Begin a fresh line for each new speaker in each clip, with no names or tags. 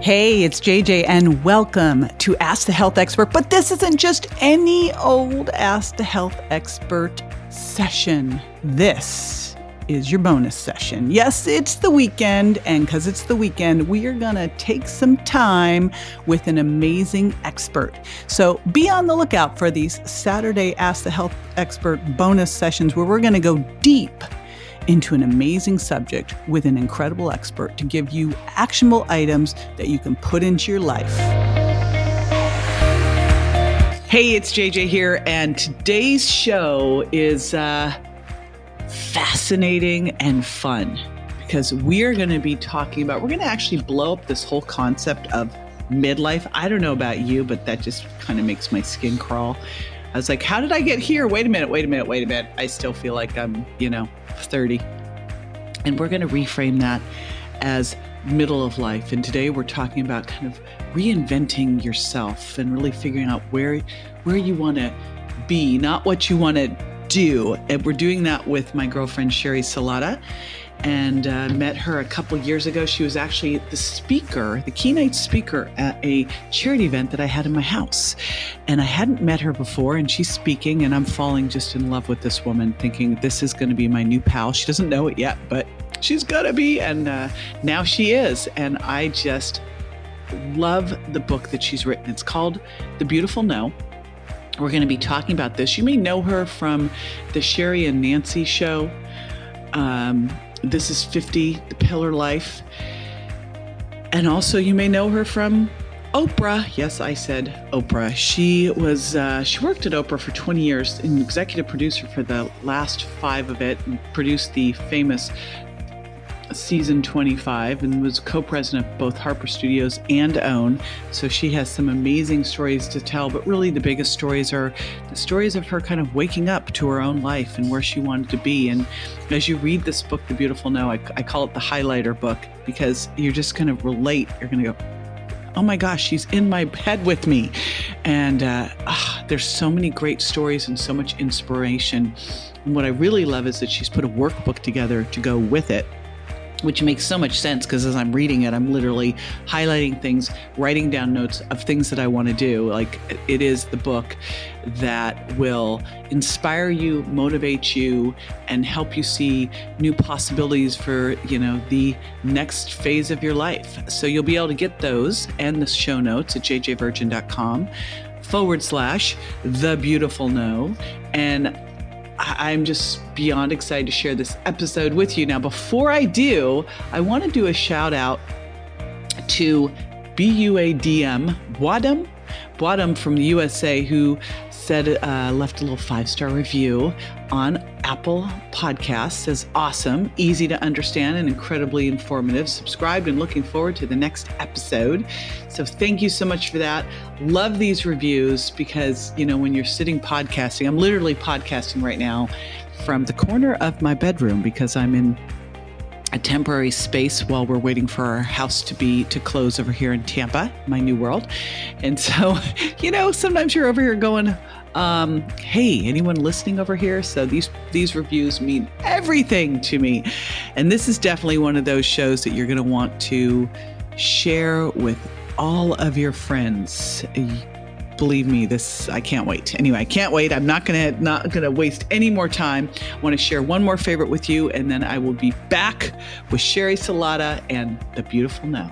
Hey, it's JJ, and welcome to Ask the Health Expert. But this isn't just any old Ask the Health Expert session. This is your bonus session. Yes, it's the weekend, and because it's the weekend, we are going to take some time with an amazing expert. So be on the lookout for these Saturday Ask the Health Expert bonus sessions where we're going to go deep into an amazing subject with an incredible expert to give you actionable items that you can put into your life. Hey, it's JJ here, and today's show is fascinating and fun because we're going to be talking about, we're going to actually blow up this whole concept of midlife. I don't know about you, but that just kind of makes my skin crawl. I was like, how did I get here? Wait a minute. I still feel like I'm, 30. And we're going to reframe that as middle of life. And today we're talking about kind of reinventing yourself and really figuring out where you want to be, not what you want to do. And we're doing that with my girlfriend, Sheri Salata. And met her a couple years ago. She was actually the keynote speaker at a charity event that I had in my house. And I hadn't met her before, and she's speaking, and I'm falling just in love with this woman, thinking this is going to be my new pal. She doesn't know it yet, but she's going to be, and now she is. And I just love the book that she's written. It's called The Beautiful No. We're going to be talking about this. You may know her from the Sheri and Nancy show. This is 50, The Pillar Life. And also you may know her from Oprah. Yes, I said Oprah. She worked at Oprah for 20 years, an executive producer for the last 5 of it, and produced the famous season 25 and was co-president of both Harpo Studios and OWN. So she has some amazing stories to tell, but really the biggest stories are the stories of her kind of waking up to her own life and where she wanted to be. And as you read this book, The Beautiful No, I call it the highlighter book because you're just going to relate. You're going to go, oh my gosh, she's in my head with me. And there's so many great stories and so much inspiration. And what I really love is that she's put a workbook together to go with it, which makes so much sense because as I'm reading it, I'm literally highlighting things, writing down notes of things that I want to do. Like, it is the book that will inspire you, motivate you, and help you see new possibilities for, the next phase of your life. So you'll be able to get those and the show notes at jjvirgin.com/thebeautifulno. And I'm just beyond excited to share this episode with you. Now, before I do, I want to do a shout out to BUADM, Wadum from the USA, who said, left a little 5-star review on Apple Podcasts. Says, awesome, easy to understand, and incredibly informative. Subscribed and looking forward to the next episode. So thank you so much for that. Love these reviews because, when you're sitting podcasting, I'm literally podcasting right now from the corner of my bedroom because I'm in a temporary space while we're waiting for our house to close over here in Tampa, my new world. And so, sometimes you're over here going, hey, anyone listening over here? So these reviews mean everything to me. And this is definitely one of those shows that you're going to want to share with all of your friends. Believe me, I can't wait. Anyway, I can't wait. I'm not gonna waste any more time. I want to share one more favorite with you, and then I will be back with Sheri Salata and The Beautiful No.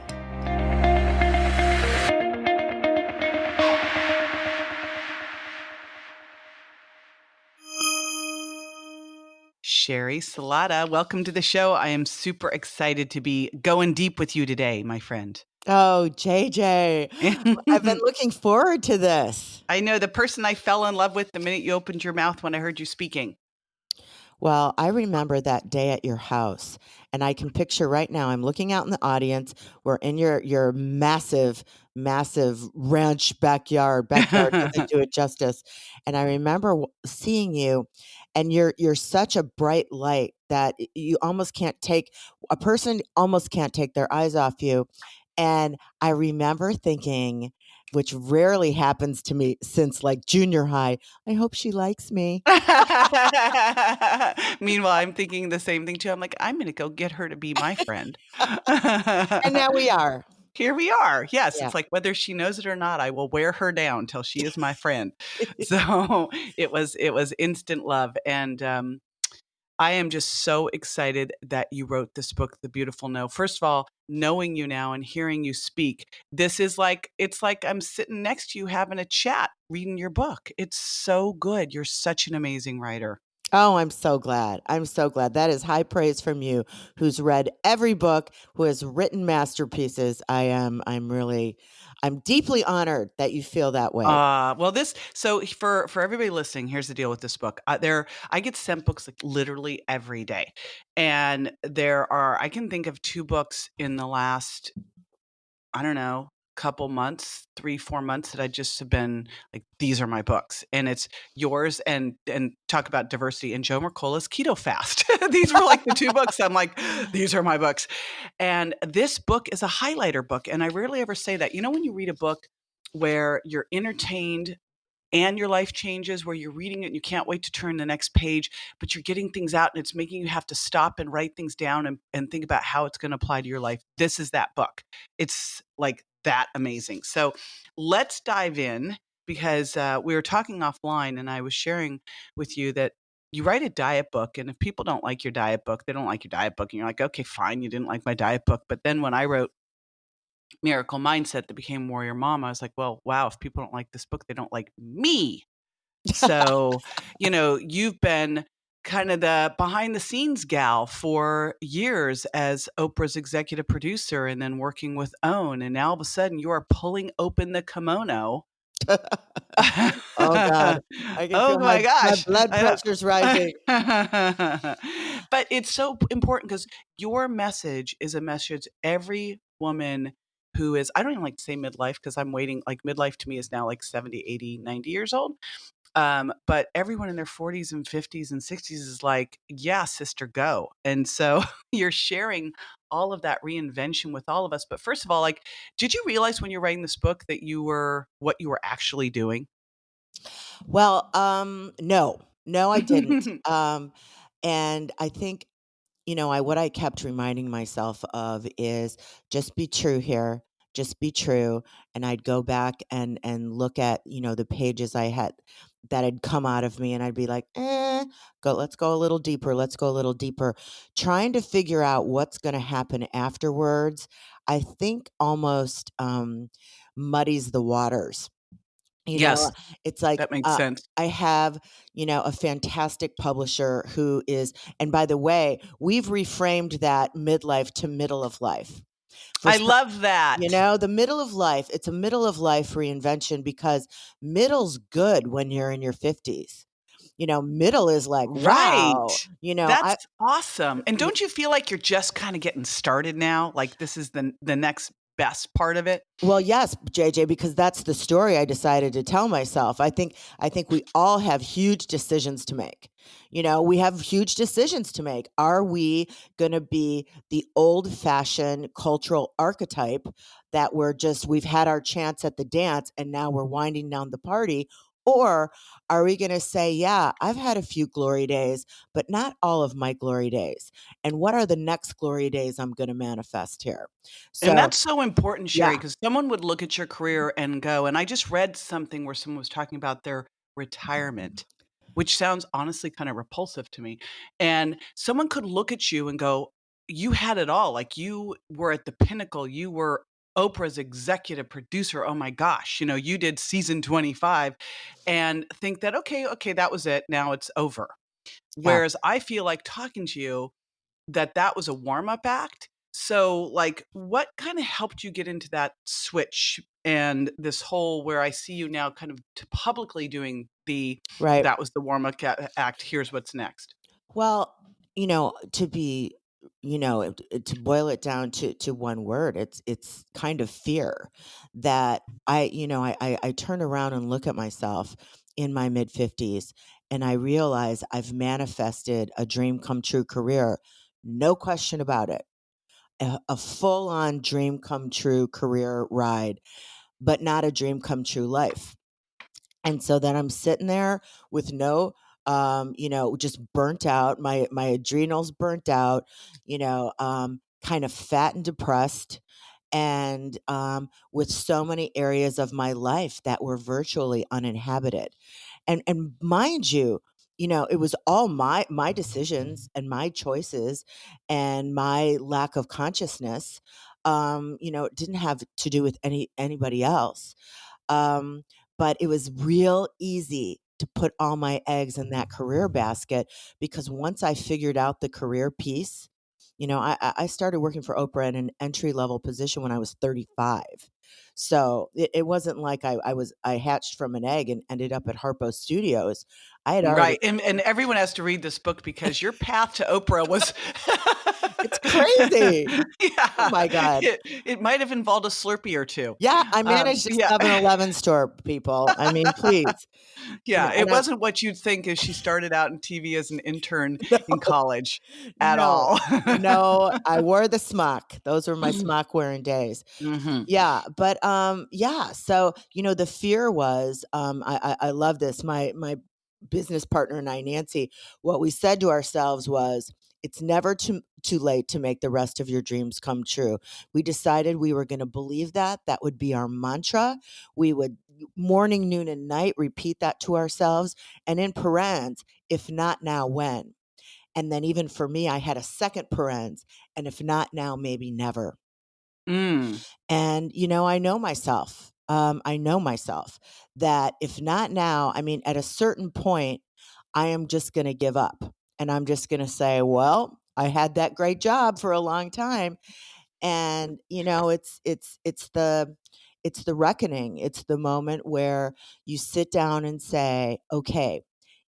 Sheri Salata, welcome to the show. I am super excited to be going deep with you today, my friend.
Oh, JJ, I've been looking forward to this.
I know, the person I fell in love with the minute you opened your mouth when I heard you speaking.
Well, I remember that day at your house, and I can picture right now, I'm looking out in the audience. We're in your massive ranch backyard doesn't do it justice. And I remember seeing you, and you're such a bright light that a person almost can't take their eyes off you. And I remember thinking, which rarely happens to me since like junior high, I hope she likes me.
Meanwhile, I'm thinking the same thing too. I'm like, I'm going to go get her to be my friend.
And now we are.
here we are. Yes,
Yeah.
it's like whether she knows it or not, I will wear her down till she is my friend. So it was instant love, and I am just so excited that you wrote this book, The Beautiful No. First of all, knowing you now and hearing you speak, this is like it's like I'm sitting next to you having a chat, reading your book. It's so good. You're such an amazing writer.
Oh, I'm so glad. I'm so glad. That is high praise from you, who's read every book, who has written masterpieces. I'm deeply honored that you feel that way.
Well, this so for everybody listening, here's the deal with this book. I get sent books like literally every day, and I can think of 2 books in the last, I don't know, couple months, 3, 4 months that I just have been like, these are my books. And it's yours and talk about diversity and Joe Mercola's Keto Fast. These were like the 2 books. I'm like, these are my books. And this book is a highlighter book. And I rarely ever say that. You know, when you read a book where you're entertained and your life changes, where you're reading it and you can't wait to turn the next page, but you're getting things out and it's making you have to stop and write things down and think about how it's going to apply to your life. This is that book. It's like that amazing. So let's dive in, because we were talking offline and I was sharing with you that you write a diet book. And if people don't like your diet book, they don't like your diet book. And you're like, okay, fine, you didn't like my diet book. But then when I wrote Miracle Mindset that became Warrior Mom, I was like, well, wow, if people don't like this book, they don't like me. So, you've been kind of the behind the scenes gal for years as Oprah's executive producer and then working with OWN. And now all of a sudden you are pulling open the kimono.
Oh God, I can
Oh
feel
my
my
gosh.
blood
I know.
pressure's rising.
But it's so important because your message is a message every woman who is, I don't even like to say midlife because I'm waiting, like midlife to me is now like 70, 80, 90 years old. But everyone in their 40s and 50s and 60s is like, yeah, sister, go. And so you're sharing all of that reinvention with all of us. But first of all, like, did you realize when you're writing this book that what you were actually doing?
Well, no, I didn't. And I think, what I kept reminding myself of is just be true here, just be true. And I'd go back and look at, the pages I had that had come out of me, and I'd be like, let's go a little deeper, let's go a little deeper. Trying to figure out what's going to happen afterwards, I think almost muddies the waters. You know,
Yes,
it's like,
that makes sense.
I have, a fantastic publisher who is, and by the way, we've reframed that midlife to middle of life. For
I
some,
love that.
the middle of life, it's a middle of life reinvention because middle's good when you're in your 50s. Middle is like, wow,
Right. That's
I,
awesome. And don't you feel like you're just kind of getting started now? Like this is the next best part of it?
well, yes, JJ, because that's the story I decided to tell myself. I think we all have huge decisions to make. We have huge decisions to make. Are we going to be the old-fashioned cultural archetype that we've had our chance at the dance and now we're winding down the party? Or are we going to say, yeah, I've had a few glory days, but not all of my glory days. And what are the next glory days I'm going to manifest here?
And
So,
that's so important, Sherry,
yeah.
because someone would look at your career and go, and I just read something where someone was talking about their retirement, which sounds honestly kind of repulsive to me. And someone could look at you and go, you had it all. Like you were at the pinnacle. You were Oprah's executive producer. Oh my gosh. You did season 25 and think that, okay, that was it. Now it's over.
Yeah.
Whereas I feel like talking to you, that was a warm-up act. So, like, what kinda helped you get into that switch and this whole where I see you now kind of publicly doing
Right.
that was the warm-up act, here's what's next.
Well, to be, to boil it down to one word, it's kind of fear that I turn around and look at myself in my mid 50s and I realize I've manifested a dream come true career. No question about it. A full on dream come true career ride, but not a dream come true life. And so then I'm sitting there with no, just burnt out. My adrenals burnt out, kind of fat and depressed. and with so many areas of my life that were virtually uninhabited. And mind you, it was all my decisions and my choices and my lack of consciousness. It didn't have to do with anybody else. Um, but it was real easy to put all my eggs in that career basket, because once I figured out the career piece, I started working for Oprah in an entry level position when I was 35. So it wasn't like I hatched from an egg and ended up at Harpo Studios. I had already.
Right. And everyone has to read this book because your path to Oprah was
It's crazy. Oh
yeah.
my God.
It might have involved a Slurpee or two.
Yeah, I managed a
Yeah.
7-Eleven store, people. I mean, please.
Yeah, it
And I
wasn't what you'd think as she started out in TV as an intern in
no.
college at
No,
all.
no, I wore the smock. Those were my smock wearing days.
Mhm.
Yeah, but yeah. So the fear was, I love this. My business partner and I, Nancy, what we said to ourselves was, it's never too late to make the rest of your dreams come true. We decided we were going to believe that. That would be our mantra. We would morning, noon, and night repeat that to ourselves. And in parens, if not now, when? And then even for me, I had a second parens, and if not now, maybe never.
Mm.
And, I know myself. I know myself that if not now, I mean, at a certain point, I am just going to give up, and I'm just going to say, well, I had that great job for a long time. And, it's the reckoning. It's the moment where you sit down and say, okay,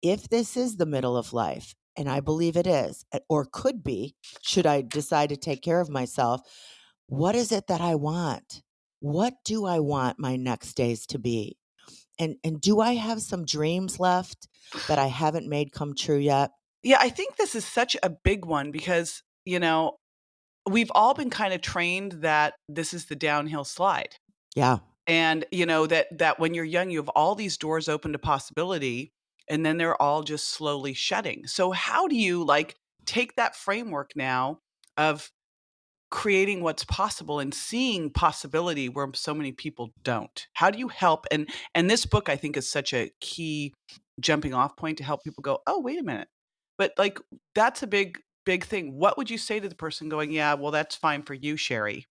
if this is the middle of life, and I believe it is, or could be, should I decide to take care of myself, what is it that I want? What do I want my next days to be? And do I have some dreams left that I haven't made come true yet?
Yeah, I think this is such a big one because, we've all been kind of trained that this is the downhill slide.
Yeah.
And, that when you're young, you have all these doors open to possibility, and then they're all just slowly shutting. So how do you, like, take that framework now of creating what's possible and seeing possibility where so many people don't? How do you help? And this book, I think, is such a key jumping off point to help people go, "Oh, wait a minute." But, like, that's a big thing. What would you say to the person going, "Yeah, well, that's fine for you, Sheri.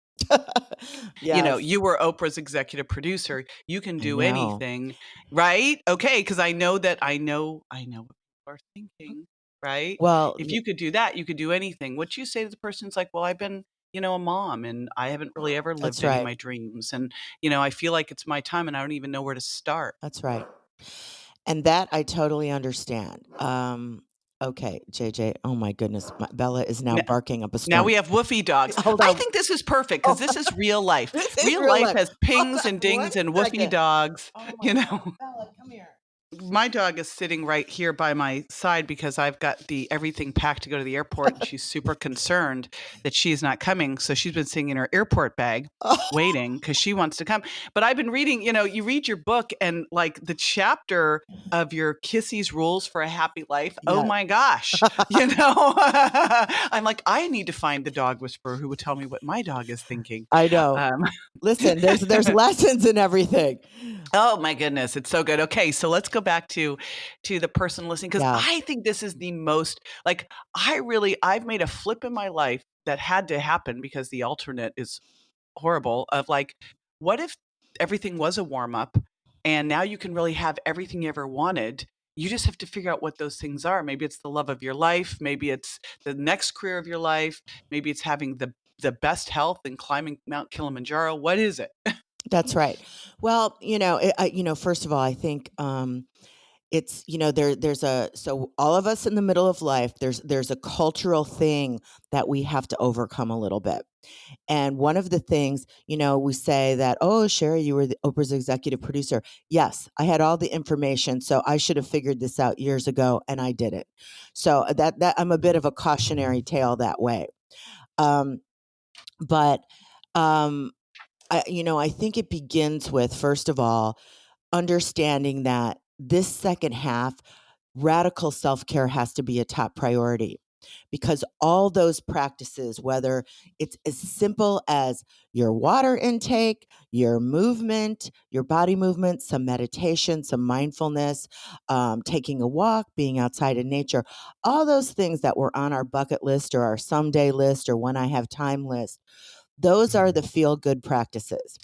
Yes,
You were Oprah's executive producer. You can
I
do
know.
anything." Right? Okay, because I know what people are thinking, right?
Well,
If you could do that, you could do anything. What you say to the person's like, "Well, I've been, a mom, and I haven't really ever lived
that's
any of
right.
my dreams, and, I feel like it's my time, and I don't even know where to start."
That's right. And that I totally understand. Okay, JJ. Oh my goodness, Bella is now
N
barking up a
Now
storm.
we have woofy dogs.
Hold
I
on.
think this is perfect because
Oh,
this is real life.
this is
Real
real
life
life.
has
Hold
pings
on
and
one
dings and woofy
second.
dogs,
Oh my
you
God,
know?
Bella, come here.
My dog is sitting right here by my side because I've got the everything packed to go to the airport, and she's super concerned that she's not coming. So she's been sitting in her airport bag
Oh,
waiting because she wants to come. But I've been reading, you read your book and like the chapter of your Kissy's rules for a happy life. Oh
yes.
my gosh. I'm like, I need to find the dog whisperer who would tell me what my dog is thinking.
I know.
Um,
Listen, there's lessons in everything.
Oh my goodness, it's so good. Okay, so let's go back to the person listening because
Yeah,
I think this is the most like I've made a flip in my life that had to happen because the alternate is horrible of like, what if everything was a warm up and now you can really have everything you ever wanted? You just have to figure out what those things are. Maybe it's the love of your life, maybe it's the next career of your life, maybe it's having the best health and climbing Mount Kilimanjaro. What is it?
that's right. Well, first of all, I think it's there's a so all of us in the middle of life, there's a cultural thing that we have to overcome a little bit. And one of the things, we say that, oh, Sheri, you were the Oprah's executive producer. Yes, I had all the information, so I should have figured this out years ago, and I didn't. So that I'm a bit of a cautionary tale that way. Um, but um, I think it begins with, first of all, understanding that this second half, radical self care has to be a top priority. because all those practices, whether it's as simple as your water intake, your movement, your body movement, some meditation, some mindfulness, taking a walk, being outside in nature, all those things that were on our bucket list or our someday list or when I have time list, those are the feel good practices.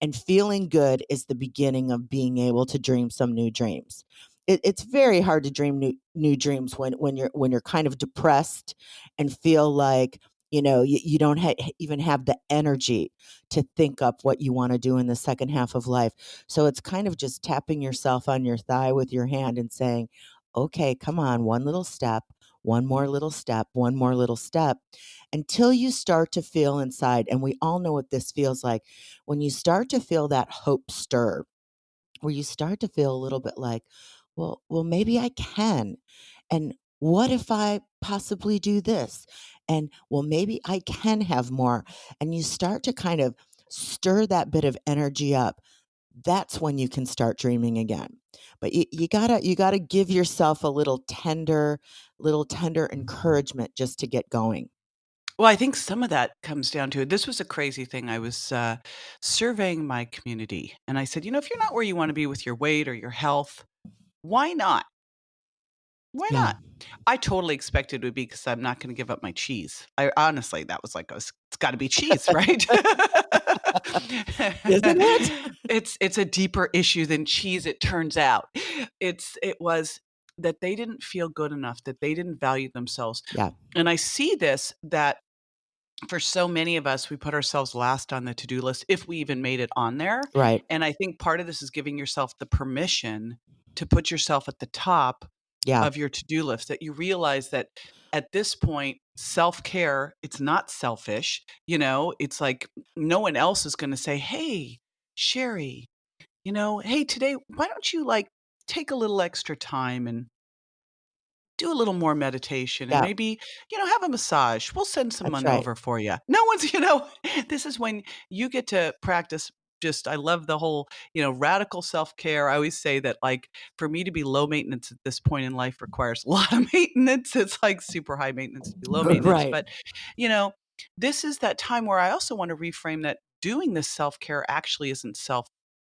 And feeling good is the beginning of being able to dream some new dreams. It's very hard to dream new dreams when you're kind of depressed and feel like you don't even have the energy to think up what you want to do in the second half of life. So it's kind of just tapping yourself on your thigh with your hand and saying, "Okay, come on, one little step, one more little step, one more little step," until you start to feel inside. And we all know what this feels like when you start to feel that hope stir, where you start to feel a little bit like, well, maybe I can. And what if I possibly do this? And well, maybe I can have more. And you start to kind of stir that bit of energy up. That's when you can start dreaming again. But you gotta give yourself a little tender encouragement just to get going.
Well, I think some of that comes down to this was a crazy thing. I was surveying my community and I said, if you're not where you want to be with your weight or your health, why not? Why
Yeah.
not? I totally expected it would be because I'm not going to give up my cheese. I honestly, that was like, it's got to be cheese, right?
Isn't it?
It's a deeper issue than cheese, it turns out. It was that they didn't feel good enough, that they didn't value themselves.
Yeah.
And I see this that for so many of us, we put ourselves last on the to-do list if we even made it on there.
Right.
And I think part of this is giving yourself the permission to put yourself at the top
Yeah.
of your to-do list, that you realize that at this point, self-care, it's not selfish. It's like no one else is going to say, "Hey, Sheri, hey, today, why don't you like take a little extra time and do a little more meditation and
Yeah.
maybe, have a massage. We'll send
That's
someone
right.
over for you." No one's, this is when you get to practice. Just, I love the whole, radical self care. I always say that, like, for me to be low maintenance at this point in life requires a lot of maintenance. It's like super high maintenance to be low maintenance.
Right.
But, you know, this is that time where I also want to reframe that doing this self care actually isn't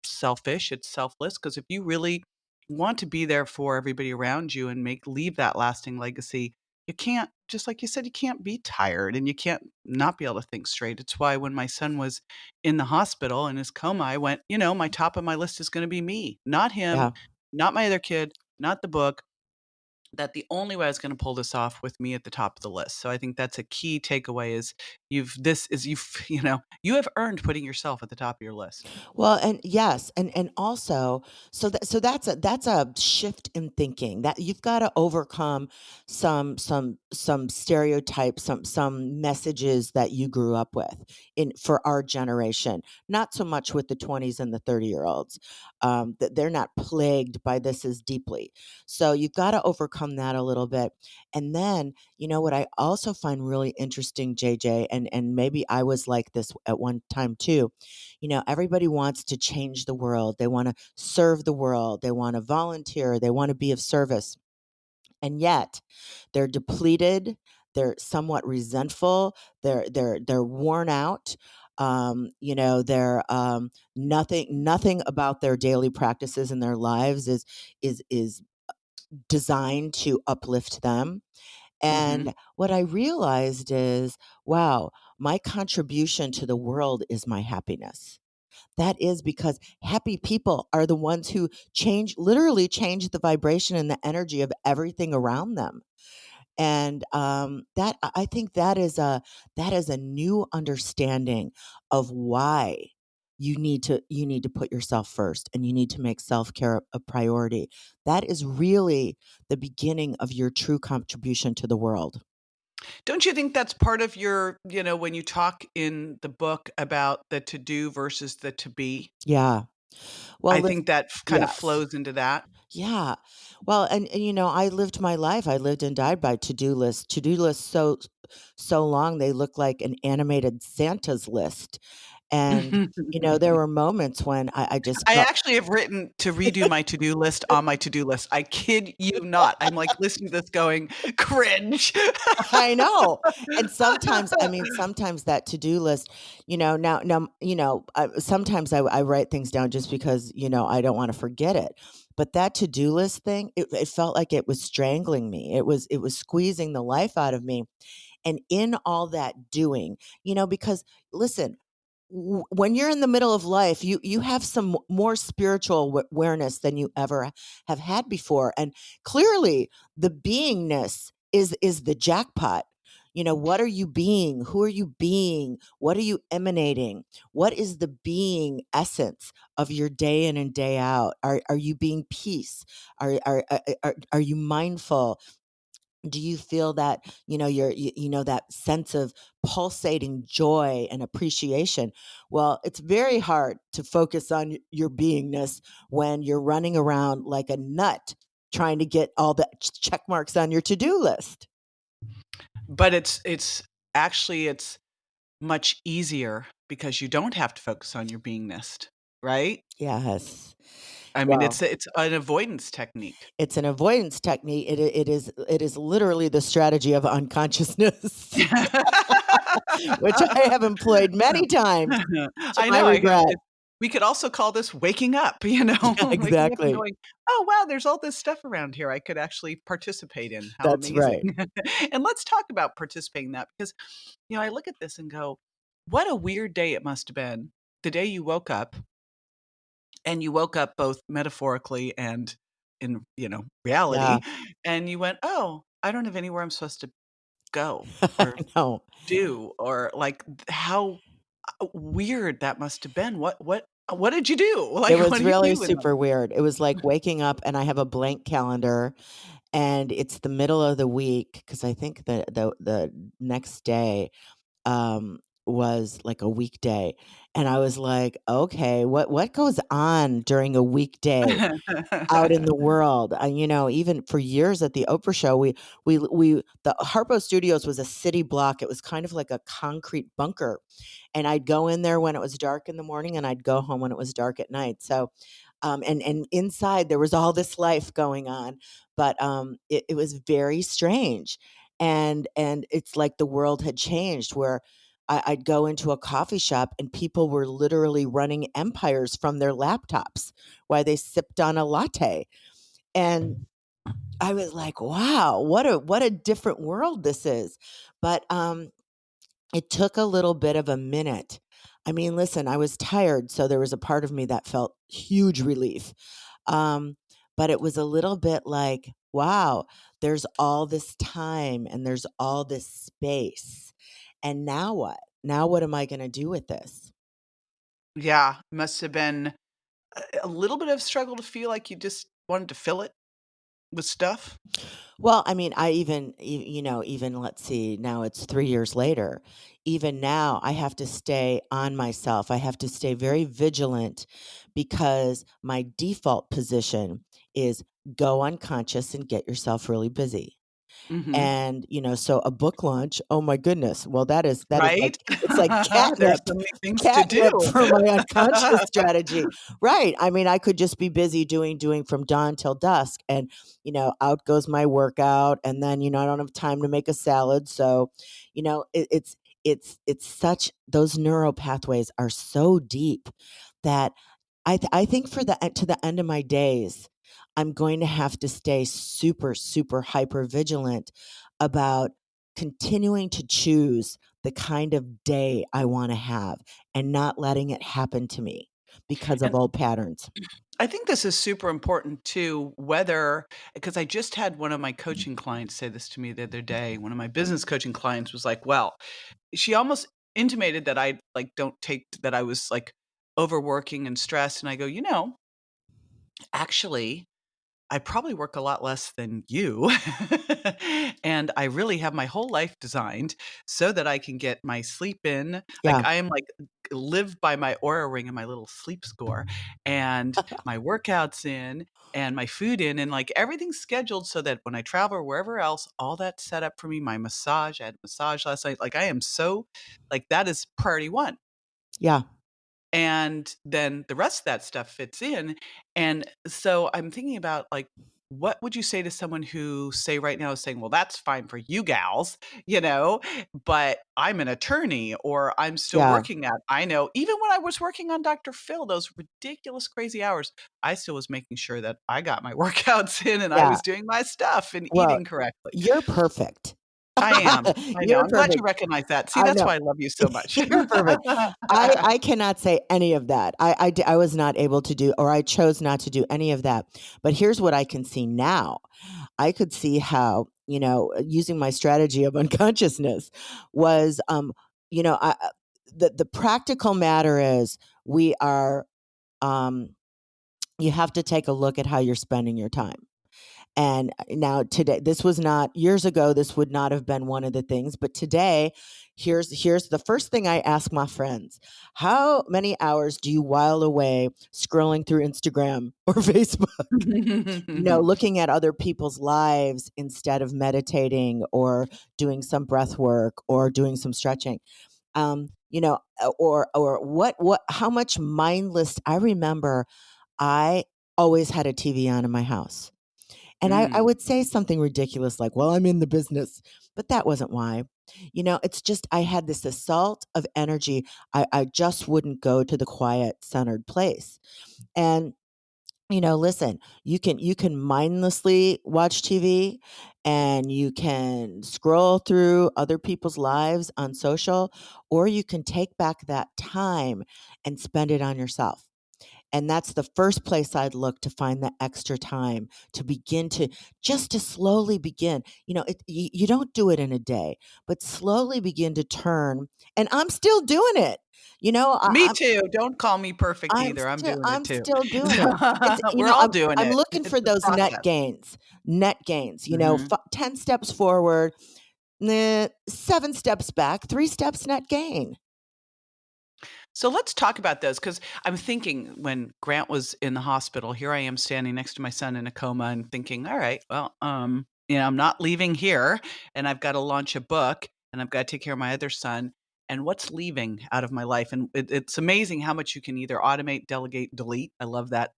selfish. It's selfless. Because if you really want to be there for everybody around you and leave that lasting legacy, you can't, just like you said, you can't be tired and you can't not be able to think straight. It's why when my son was in the hospital in his coma, I went, my top of my list is going to be me, not him,
Yeah.
not my other kid, not the book. That the only way I was going to pull this off with me at the top of the list. So I think that's a key takeaway is you have earned putting yourself at the top of your list.
Well, and yes, and also, so that's a shift in thinking that you've got to overcome some stereotypes, some messages that you grew up with in for our generation. Not so much with the 20s and the 30-year-olds. That they're not plagued by this as deeply. So you've got to overcome that a little bit. And then, what I also find really interesting, JJ, and maybe I was like this at one time too. Everybody wants to change the world. They want to serve the world. They want to volunteer. They want to be of service. And yet they're depleted. They're somewhat resentful. They're worn out. They're nothing about their daily practices in their lives is designed to uplift them.
Hmm.
And what I realized is, wow, my contribution to the world is my happiness. That is because happy people are the ones who literally change the vibration and the energy of everything around them. And that I think that is a new understanding of why you need to put yourself first and you need to make self-care a priority. That is really the beginning of your true contribution to the world.
Don't you think that's part of your, when you talk in the book about the to do versus the to be?
Yeah. Well,
I think that kind of
yes.
flows into that.
Yeah. Well, and I lived my life. I lived and died by to-do lists. To-do lists so long they look like an animated Santa's list. And, there were moments when I just
I
felt
actually have written to redo my to-do list on my to-do list. I kid you not. I'm like listening to this going, cringe.
I know. And sometimes, I mean, sometimes that to-do list, now, sometimes I write things down just because, I don't want to forget it. But that to-do list thing, it felt like it was strangling me. It was squeezing the life out of me. And in all that doing, because listen, when you're in the middle of life, you have some more spiritual awareness than you ever have had before, and clearly the beingness is the jackpot. What are you being? Who are you being? What are you emanating? What is the being essence of your day in and day out? Are you being peace? Are you mindful? Do you feel that that sense of pulsating joy and appreciation? Well, it's very hard to focus on your beingness when you're running around like a nut trying to get all the check marks on your to-do list.
But it's much easier because you don't have to focus on your beingness, right?
Yes.
I mean,
Well,
it's an avoidance technique.
it's an avoidance technique. It is literally the strategy of unconsciousness, which I have employed many times to
I
my
know, I go
regret.
we could also call this waking up, you know?
Yeah,
Waking up and
exactly.
going, "Oh, wow, there's all this stuff around here I could actually participate in. How
That's
amazing."
right.
And let's talk about participating in that because, I look at this and go, "What a weird day it must have been the day you woke up," and you woke up both metaphorically and in,
Yeah.
reality, and you went, "Oh, I don't have anywhere I'm supposed to go
I
or
know.
do," or, like, how weird that must have been. What did you do?
It
Like, what
was
do you
really
do in
super weird. It was like waking up and I have a blank calendar and it's the middle of the week because I think the next day was like a weekday. And I was like, okay, what goes on during a weekday out in
that?
the world? Even for years at the Oprah show, the Harpo Studios was a city block. It was kind of like a concrete bunker, and I'd go in there when it was dark in the morning and I'd go home when it was dark at night. So, and inside there was all this life going on, but it was very strange, and it's like the world had changed where. I'd go into a coffee shop and people were literally running empires from their laptops while they sipped on a latte. And I was like, wow, what a different world this is. But it took a little bit of a minute. I mean, listen, I was tired, so there was a part of me that felt huge relief. Um, but it was a little bit like, wow, there's all this time and there's all this space. And now what? Now what am I going to do with this?
Yeah, must have been a little bit of struggle to feel like you just wanted to fill it with stuff.
Well, I mean, I even, even let's see, now it's 3 years later. Even now, I have to stay on myself. I have to stay very vigilant because my default position is go unconscious and get yourself really busy.
Mhm.
And, so a book launch, oh my goodness. Well, that is like
Right?
it's like
There's
catnip,
so many things to do.
catnip for my unconscious strategy. Right. I mean, I could just be busy doing from dawn till dusk and, out goes my workout and then, I don't have time to make a salad. So, it's such those neural pathways are so deep that I think for the to the end of my days, I'm going to have to stay super, super hyper vigilant about continuing to choose the kind of day I want to have and not letting it happen to me because of
And
old patterns.
I think this is super important too, whether because I just had one of my coaching clients say this to me the other day. One of my business coaching clients was like, "Well," she almost intimated that I, like, don't take that I was, like, overworking and stressed, and I go, actually, I probably work a lot less than you, and I really have my whole life designed so that I can get my sleep in. Like,
Yeah.
I am, like, live by my Aura Ring and my little sleep score, and my workouts in, and my food in, and, like, everything's scheduled so that when I travel or wherever else, all that's set up for me. My massage, I had a massage last night. Like, I am so like, that is priority 1.
Yeah.
and then the rest of that stuff fits in. And so I'm thinking about, like, what would you say to someone who, say, right now is saying, "Well, that's fine for you gals, you know, but I'm an attorney or I'm still
Yeah.
working at." I know even when I was working on Dr. Phil, those ridiculous crazy hours, I still was making sure that I got my workouts in and I
Yeah.
was doing my stuff and
Well,
eating correctly.
you're perfect.
I am. I know.
You're
I'm glad you
perfect.
recognize that. See,
I
that's
know.
why I love you so much.
You're perfect. I cannot say any of that. I was not able to do, or I chose not to do any of that. But here's what I can see now. I could see how, using my strategy of unconsciousness was, the practical matter is we are, um, you have to take a look at how you're spending your time. And now today, this was not years ago, this would not have been one of the things, but today, here's the first thing I ask my friends. How many hours do you while away scrolling through Instagram or Facebook? Looking at other people's lives instead of meditating or doing some breath work or doing some stretching. Or what how much mindless I remember I always had a TV on in my house. And I
Mm.
would say something ridiculous like, well, I'm in the business, but that wasn't why. It's just I had this assault of energy. I just wouldn't go to the quiet, centered place. And listen, you can mindlessly watch TV and you can scroll through other people's lives on social, or you can take back that time and spend it on yourself. And that's the first place I'd look to find the extra time to begin to just to slowly begin. You don't do it in a day, but slowly begin to turn. And I'm still doing it.
Me too. Don't call me perfect
I'm
either. I'm
still
doing it
I'm
too.
still doing it. It's
We're all doing
I'm
it.
looking
It's
for
the
those
process.
net gains,
Mhm.
10 steps forward, 7 steps back, 3 steps net gain.
So let's talk about those, because I'm thinking when Grant was in the hospital, here I am standing next to my son in a coma and thinking, all right, well, I'm not leaving here and I've got to launch a book and I've got to take care of my other son. And what's leaving out of my life? And it's amazing how much you can either automate, delegate, delete. I love that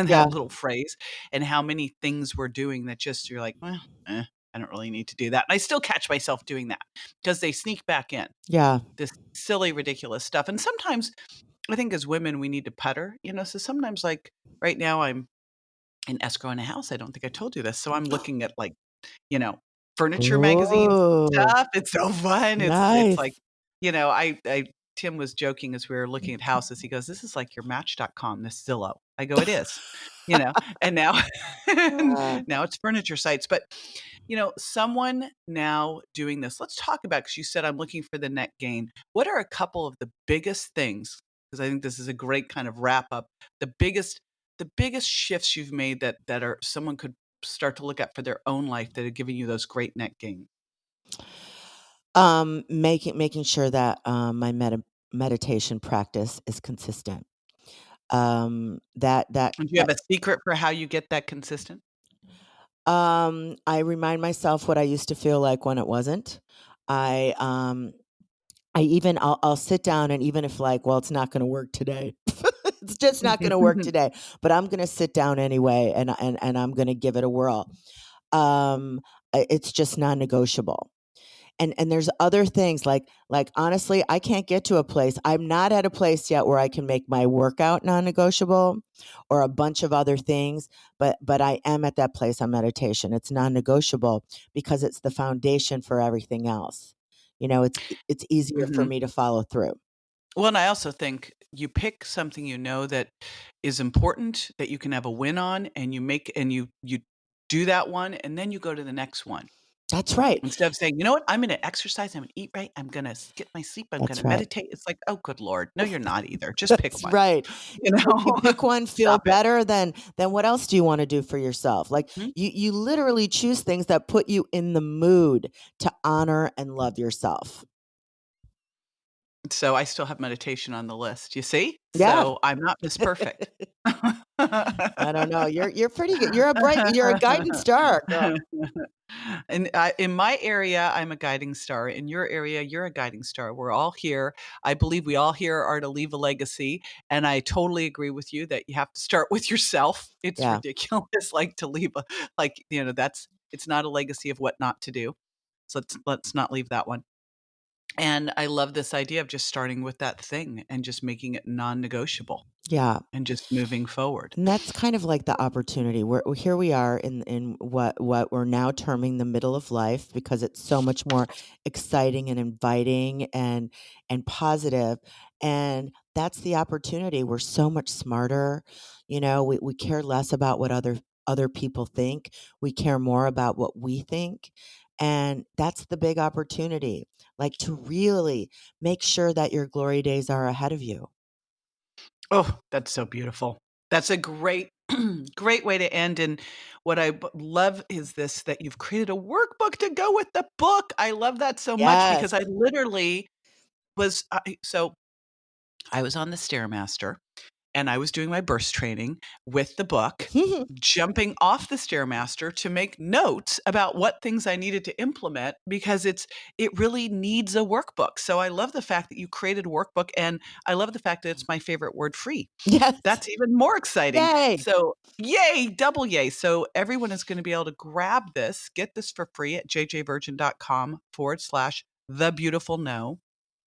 Yeah,
that little phrase, and how many things we're doing that just you're like, well, I don't really need to do that. And I still catch myself doing that because they sneak back in
yeah,
this silly, ridiculous stuff. And sometimes I think as women, we need to putter, so sometimes, like, right now, I'm in escrow in a house. I don't think I told you this. So I'm looking at, like, you know, furniture magazines and
Ooh,
stuff. It's so fun. It's like,
nice.
I Tim was joking as we were looking at houses. He goes, "This is like your Match.com, this Zillow." I go, "It is," and now and
Uh,
now it's furniture sites. But, someone now doing this, let's talk about, because you said I'm looking for the net gain. What are a couple of the biggest things? Because I think this is a great kind of wrap up. The biggest shifts you've made that are someone could start to look at for their own life that are giving you those great net gains.
making sure that my meditation practice is consistent.
And do you have a secret for how you get that consistent?
I remind myself what I used to feel like when it wasn't. I I'll sit down, and even if, like, well, it's not going to work today. It's just not going to work today, but I'm going to sit down anyway, and I'm going to give it a whirl. It's just non-negotiable. And there's other things like honestly, I can't get to a place. I'm not at a place yet where I can make my workout non-negotiable or a bunch of other things, but I am at that place on meditation. It's non-negotiable because it's the foundation for everything else. It's easier for
Mhm.
me to follow through.
Well, and I also think you pick something that is important, that you can have a win on, and you do that one, and then you go to the next one.
That's right.
Instead of saying, "You know what? I'm gonna exercise, I'm gonna eat right, I'm gonna get my sleep, I'm
That's
gonna
right.
meditate." It's like, "Oh, good lord. No, you're not either. Just pick
That's
one."
right.
You know?
If you pick one, feel
Stop it.
better, then what else do you wanna do for yourself? Like,
Mhm.
you literally choose things that put you in the mood to honor and love yourself.
So I still have meditation on the list, you see?
Yeah.
So I'm not Miss Perfect.
I don't know. You're pretty good. You're a guiding star, girl.
And in my area, I'm a guiding star. In your area, you're a guiding star. We're all here. I believe we all here are to leave a legacy. And I totally agree with you that you have to start with yourself. It's
Yeah.
ridiculous, like to leave it's not a legacy of what not to do. So let's not leave that one. And I love this idea of just starting with that thing and just making it non-negotiable
Yeah.
and just moving forward.
And that's kind of like the opportunity. We're here we are in what we're now terming the middle of life because it's so much more exciting and inviting and positive. And that's the opportunity. We're so much smarter. We care less about what other people think. We care more about what we think. And that's the big opportunity. Like to really make sure that your glory days are ahead of you.
Oh, that's so beautiful. That's a great, great way to end. And what I love is this that you've created a workbook to go with the book. I love that so much
Yes.
because I literally so I was on the Stairmaster and I was doing my burst training with the book, jumping off the Stairmaster to make notes about what things I needed to implement because it really needs a workbook. So I love the fact that you created a workbook, and I love the fact that it's my favorite word, free.
Yes.
That's even more exciting.
Yay.
So, yay, double yay. So, everyone is going to be able to grab this, get this for free at jjvirgin.com/the beautiful no.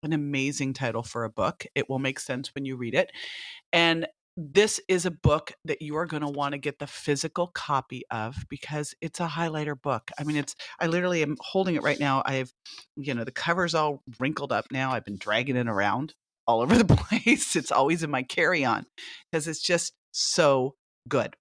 An amazing title for a book. It will make sense when you read it. And this is a book that you are going to want to get the physical copy of because it's a highlighter book. I mean, I literally am holding it right now. The cover's all wrinkled up now. I've been dragging it around all over the place. It's always in my carry-on because it's just so good.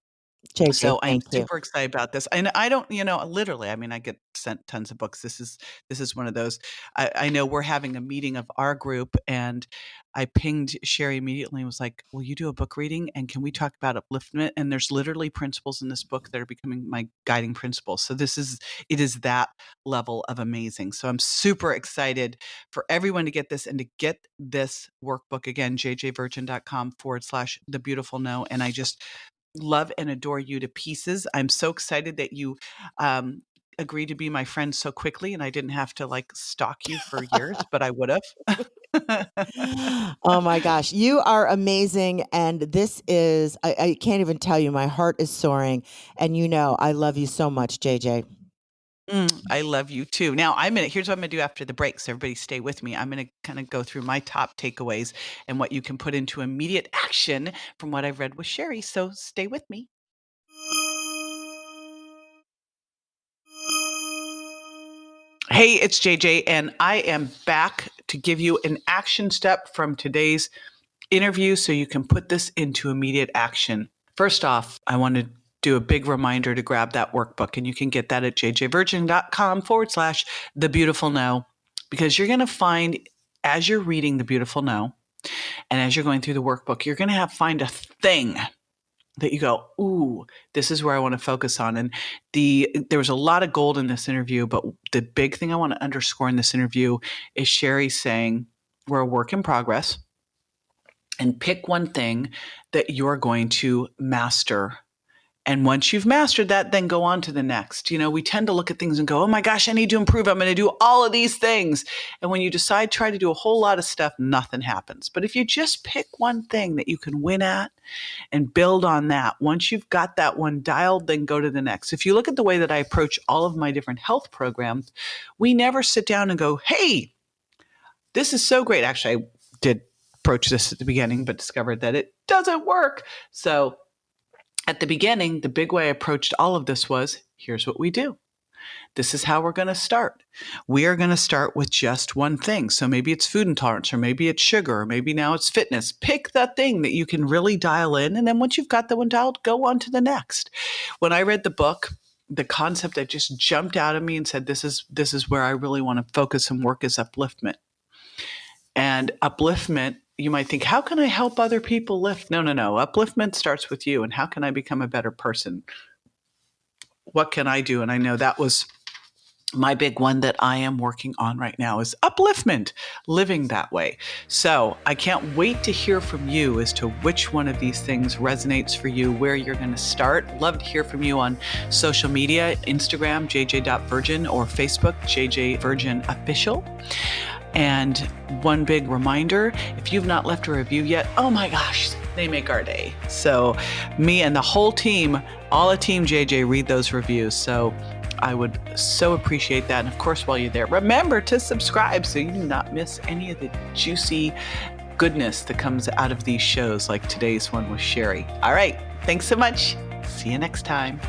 JJ,
So I'm
thank you.
super excited about this. And I don't, literally, I mean, I get sent tons of books. This is one of those. I know we're having a meeting of our group, and I pinged Sheri immediately and was like, will you do a book reading? And can we talk about upliftment? And there's literally principles in this book that are becoming my guiding principles. So it is that level of amazing. So I'm super excited for everyone to get this and to get this workbook again, jjvirgin.com/the beautiful no. And I just love and adore you to pieces. I'm so excited that you agreed to be my friend so quickly and I didn't have to like stalk you for years, but I would have.
Oh my gosh, you are amazing. And this is, I can't even tell you, my heart is soaring. And I love you so much, JJ.
I love you too. Now here's what I'm going to do after the break. So everybody stay with me. I'm going to kind of go through my top takeaways and what you can put into immediate action from what I've read with Sheri. So stay with me. Hey, it's JJ, and I am back to give you an action step from today's interview so you can put this into immediate action. First off, I want to do a big reminder to grab that workbook, and you can get that at jjvirgin.com/the beautiful no, because you're going to find as you're reading the beautiful no and as you're going through the workbook, you're going to find a thing that you go, ooh, this is where I want to focus on. And there was a lot of gold in this interview, but the big thing I want to underscore in this interview is Sheri saying we're a work in progress, and pick one thing that you're going to master. And once you've mastered that, then go on to the next. We tend to look at things and go, oh my gosh, I need to improve. I'm going to do all of these things. And when you decide, try to do a whole lot of stuff, nothing happens. But if you just pick one thing that you can win at and build on that, once you've got that one dialed, then go to the next. If you look at the way that I approach all of my different health programs, we never sit down and go, hey, this is so great. Actually, I did approach this at the beginning, but discovered that it doesn't work. So at the beginning, the big way I approached all of this was, here's what we do. This is how we're going to start. We are going to start with just one thing. So maybe it's food intolerance, or maybe it's sugar, or maybe now it's fitness. Pick that thing that you can really dial in. And then once you've got the one dialed, go on to the next. When I read the book, the concept that just jumped out at me and said, this is where I really want to focus and work is upliftment. And upliftment, you might think, how can I help other people lift? No. Upliftment starts with you. And how can I become a better person? What can I do? And I know that was My big one that I am working on right now is upliftment, living that way. So I can't wait to hear from you as to which one of these things resonates for you, where you're going to start. Love to hear from you on social media, Instagram, jj.virgin, or Facebook, jjvirginofficial. And one big reminder, if you've not left a review yet, oh my gosh, they make our day. So me and the whole team, all of Team JJ, read those reviews. So I would so appreciate that. And of course, while you're there, remember to subscribe so you do not miss any of the juicy goodness that comes out of these shows, like today's one with Sheri. All right. Thanks so much. See you next time.